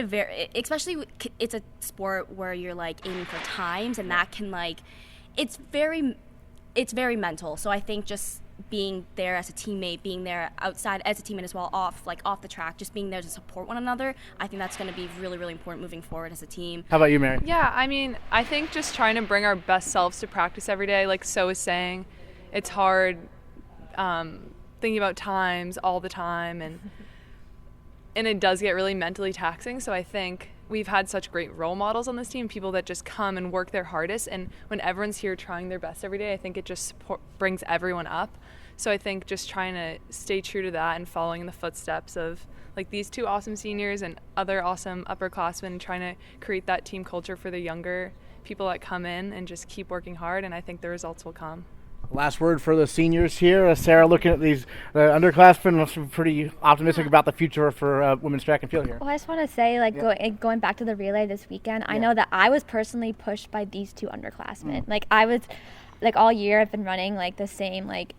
especially it's a sport where you're like aiming for times, and that can like it's very mental. So I think just being there as a teammate, being there outside as a teammate as well, off the track, just being there to support one another, I think that's going to be really, really important moving forward as a team. How about you, Mary? Yeah, I mean, I think just trying to bring our best selves to practice every day, like So is saying, it's hard thinking about times all the time, and it does get really mentally taxing. So I think we've had such great role models on this team, people that just come and work their hardest, and when everyone's here trying their best every day, I think it just brings everyone up. So I think just trying to stay true to that and following in the footsteps of like these two awesome seniors and other awesome upperclassmen, trying to create that team culture for the younger people that come in, and just keep working hard, and I think the results will come. Last word for the seniors here. Sarah, looking at these underclassmen, must be pretty optimistic about the future for women's track and field here. Well, I just want to say, like, going back to the relay this weekend, I know that I was personally pushed by these two underclassmen. Like, I was, like, all year I've been running, like, the same, like,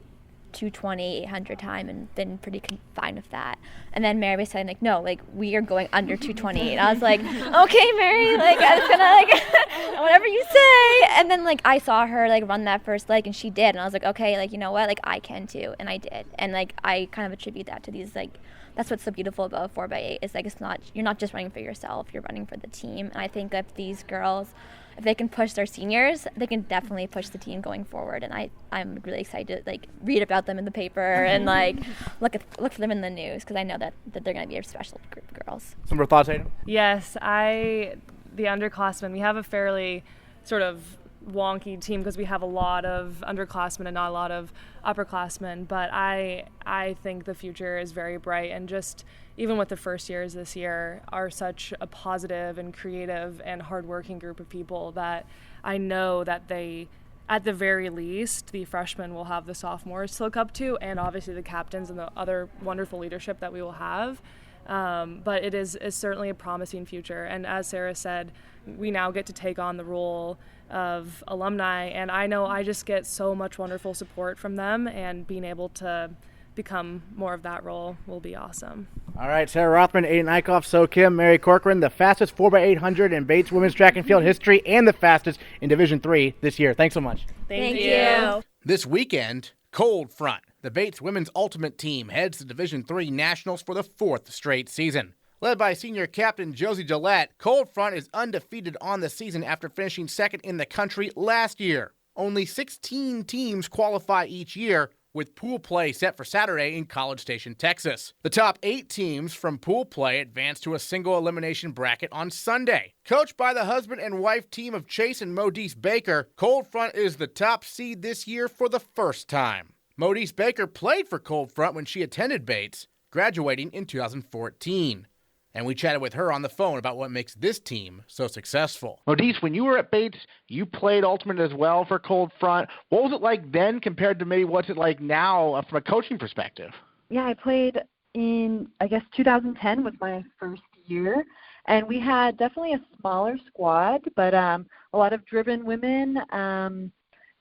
220, 800 time, and been pretty confined with that. And then Mary was saying, like, no, like, we are going under 220. And I was like, okay, Mary, like, I was gonna, like, whatever you say. And then, like, I saw her, like, run that first leg, and she did. And I was like, okay, like, you know what, like, I can too. And I did. And, like, I kind of attribute that to these, like, that's what's so beautiful about 4x8 is like you're not just running for yourself, you're running for the team. And I think if these girls, if they can push their seniors, they can definitely push the team going forward. And I'm really excited to like read about them in the paper and like look for them in the news, because I know that they're going to be a special group of girls. Some more thoughts, Ayden? Yes, the underclassmen, we have a fairly sort of wonky team because we have a lot of underclassmen and not a lot of upperclassmen, but I think the future is very bright, and just even with the first years this year are such a positive and creative and hardworking group of people that I know that they, at the very least, the freshmen will have the sophomores to look up to, and obviously the captains and the other wonderful leadership that we will have. But it is certainly a promising future. And as Sarah said, we now get to take on the role of alumni. And I know I just get so much wonderful support from them, and being able to become more of that role will be awesome. All right, Sarah Rothmann, Ayden Eickhoff, So Kim, Mary Corcoran, the fastest 4x800 in Bates women's track and field history, and the fastest in Division III this year. Thanks so much. Thank you. This weekend, Cold Front. The Bates women's ultimate team heads to Division III Nationals for the 4th straight season. Led by senior captain Josie Gillette, Cold Front is undefeated on the season after finishing second in the country last year. Only 16 teams qualify each year, with pool play set for Saturday in College Station, Texas. The top 8 teams from pool play advance to a single elimination bracket on Sunday. Coached by the husband and wife team of Chase and Mohdis Baker, Cold Front is the top seed this year for the first time. Mohdis Baker played for Cold Front when she attended Bates, graduating in 2014. And we chatted with her on the phone about what makes this team so successful. Mohdis, when you were at Bates, you played ultimate as well for Cold Front. What was it like then compared to maybe what's it like now from a coaching perspective? Yeah, I played in, 2010 was my first year. And we had definitely a smaller squad, but a lot of driven women. And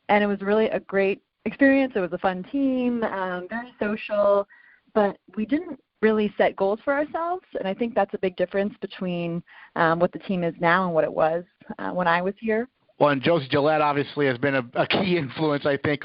it was really a great experience. It was a fun team, very social, but we didn't really set goals for ourselves, and I think that's a big difference between what the team is now and what it was when I was here. Well, and Josie Gillette obviously has been a key influence, I think,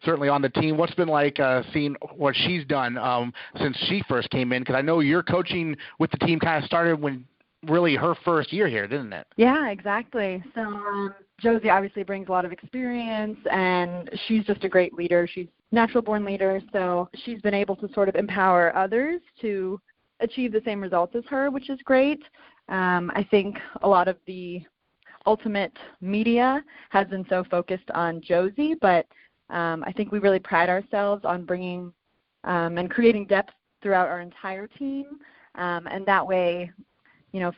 certainly on the team. What's been like seeing what she's done since she first came in? Because I know your coaching with the team kind of started when really her first year here, didn't it? Yeah, exactly. So Josie obviously brings a lot of experience, and she's just a great leader. She's a natural-born leader, so she's been able to sort of empower others to achieve the same results as her, which is great. I think a lot of the ultimate media has been so focused on Josie, but I think we really pride ourselves on bringing and creating depth throughout our entire team, and that way,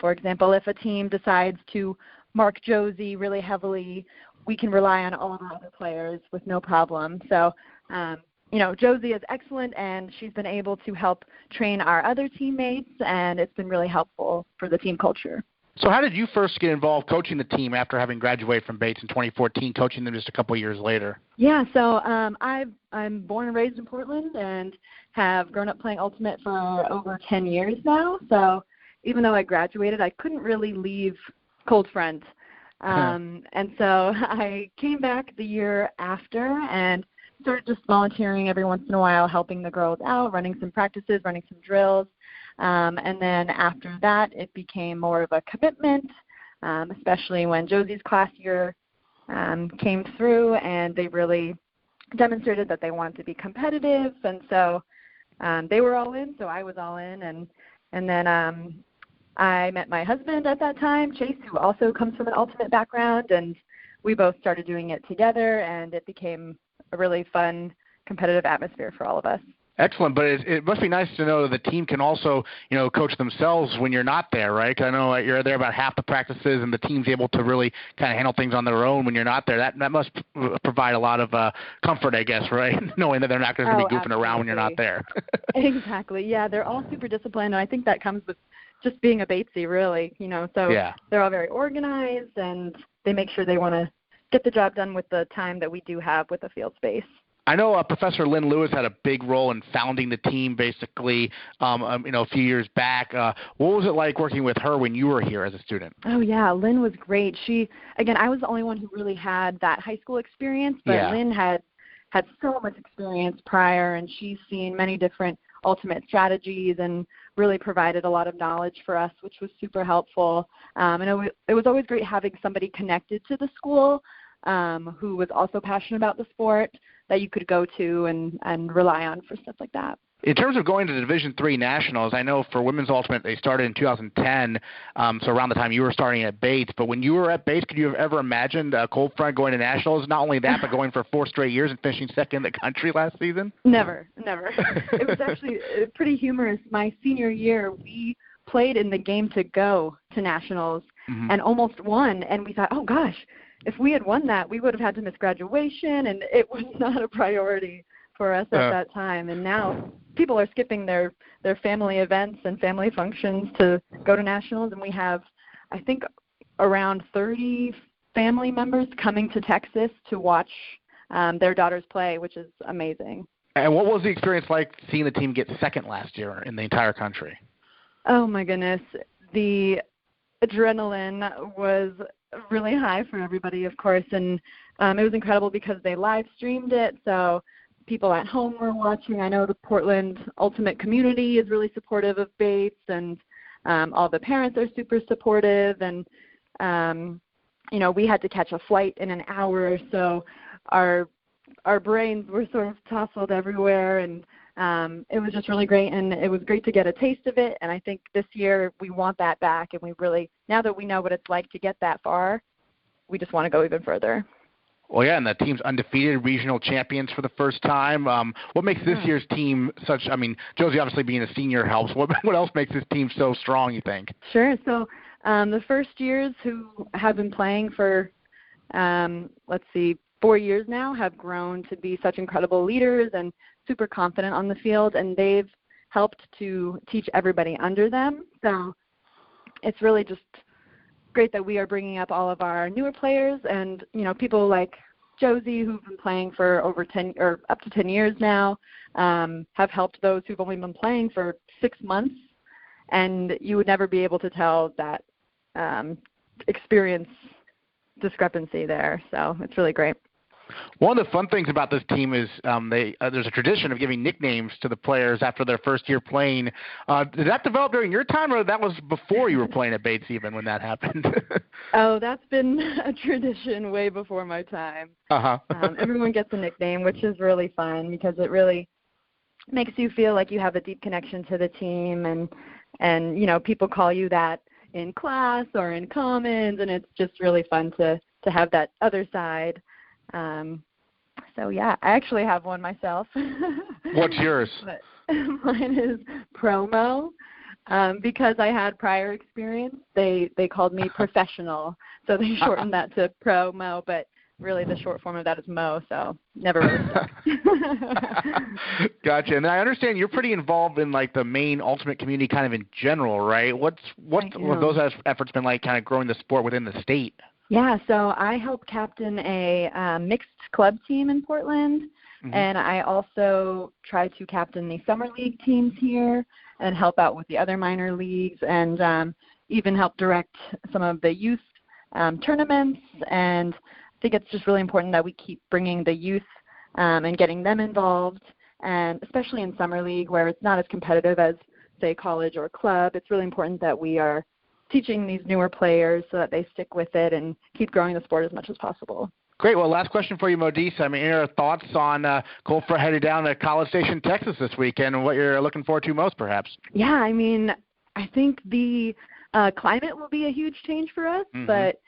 for example, if a team decides to mark Josie really heavily, we can rely on all of our other players with no problem. So, Josie is excellent, and she's been able to help train our other teammates, and it's been really helpful for the team culture. So how did you first get involved coaching the team after having graduated from Bates in 2014, coaching them just a couple years later? Yeah, so I'm born and raised in Portland and have grown up playing Ultimate for over 10 years now. So even though I graduated, I couldn't really leave Cold Front. And so I came back the year after and started just volunteering every once in a while, helping the girls out, running some practices, running some drills. And then after that, it became more of a commitment, especially when Josie's class year came through, and they really demonstrated that they wanted to be competitive. And so they were all in, so I was all in. And then I met my husband at that time, Chase, who also comes from an Ultimate background, and we both started doing it together, and it became a really fun, competitive atmosphere for all of us. Excellent, but it must be nice to know that the team can also, coach themselves when you're not there, right? 'Cause I know you're there about half the practices, and the team's able to really kind of handle things on their own when you're not there. That must provide a lot of comfort, I guess, right? Knowing that they're not going to be goofing absolutely. around when you're not there. Exactly. Yeah, they're all super disciplined, and I think that comes with just being a Batesy, really. So yeah. They're all very organized, and they make sure they want to get the job done with the time that we do have with the field space. I know Professor Lynn Lewis had a big role in founding the team, basically, a few years back. What was it like working with her when you were here as a student? Oh, yeah, Lynn was great. I was the only one who really had that high school experience, but yeah. Lynn had so much experience prior, and she's seen many different ultimate strategies and really provided a lot of knowledge for us, which was super helpful. And it was always great having somebody connected to the school who was also passionate about the sport that you could go to and rely on for stuff like that. In terms of going to the Division III Nationals, I know for women's ultimate they started in 2010, so around the time you were starting at Bates. But when you were at Bates, could you have ever imagined Cold Front going to Nationals? Not only that, but going for 4 straight years and finishing second in the country last season? Never. It was actually pretty humorous. My senior year, we played in the game to go to Nationals and almost won. And we thought, oh, gosh, if we had won that, we would have had to miss graduation, and it was not a priority for us at that time. And now people are skipping their family events and family functions to go to Nationals, and we have, I think, around 30 family members coming to Texas to watch their daughters play, which is amazing. And what was the experience like seeing the team get second last year in the entire country? Oh, my goodness. The adrenaline was really high for everybody, of course, and it was incredible because they live streamed it, so people at home were watching. I know the Portland Ultimate community is really supportive of Bates, and all the parents are super supportive. And, we had to catch a flight in an hour, so our brains were sort of tousled everywhere, and it was just really great, and it was great to get a taste of it. And I think this year we want that back, and we really, now that we know what it's like to get that far, we just want to go even further. Well, yeah, and the team's undefeated regional champions for the first time. What makes this year's team such, Josie obviously being a senior helps. What else makes this team so strong, you think? Sure. So the first years who have been playing for, 4 years now, have grown to be such incredible leaders and super confident on the field, and they've helped to teach everybody under them. So it's really just great that we are bringing up all of our newer players, and people like Josie, who've been playing for over 10 or up to 10 years now, have helped those who've only been playing for 6 months, and you would never be able to tell that experience discrepancy there. So it's really great. One of the fun things about this team is there's a tradition of giving nicknames to the players after their first year playing. Did that develop during your time, or that was before you were playing at Bates even when that happened? Oh, that's been a tradition way before my time. Everyone gets a nickname, which is really fun because it really makes you feel like you have a deep connection to the team, and people call you that in class or in commons, and it's just really fun to have that other side. So yeah, I actually have one myself. What's yours? But mine is Promo. Because I had prior experience, they called me Professional, so they shortened that to Promo, but really the short form of that is Mo, so never really stuck. Gotcha. And I understand you're pretty involved in the main ultimate community kind of in general, right? What's those efforts been like kind of growing the sport within the state? Yeah, so I help captain a mixed club team in Portland, and I also try to captain the summer league teams here and help out with the other minor leagues, and even help direct some of the youth tournaments. And I think it's just really important that we keep bringing the youth and getting them involved, and especially in summer league where it's not as competitive as, say, college or club. It's really important that we are teaching these newer players so that they stick with it and keep growing the sport as much as possible. Great. Well, last question for you, Mohdis. Your thoughts on Cold Front headed down to College Station, Texas this weekend, and what you're looking forward to most, perhaps? Yeah, I think the climate will be a huge change for us, but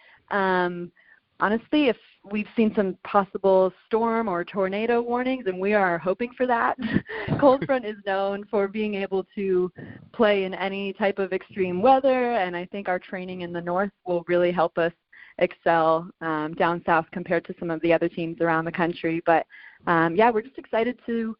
honestly, if we've seen some possible storm or tornado warnings, and we are hoping for that. Cold Front is known for being able to play in any type of extreme weather, and I think our training in the north will really help us excel down south compared to some of the other teams around the country. But, we're just excited to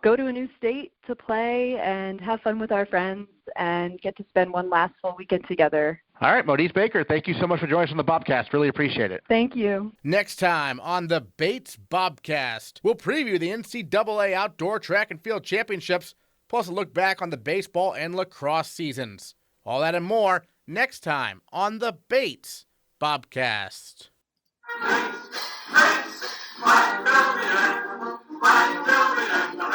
go to a new state to play and have fun with our friends and get to spend one last full weekend together. All right, Mohdis Baker, thank you so much for joining us on the Bobcast. Really appreciate it. Thank you. Next time on the Bates Bobcast, we'll preview the NCAA Outdoor Track and Field Championships, plus a look back on the baseball and lacrosse seasons. All that and more next time on the Bates Bobcast. Bates, my billion,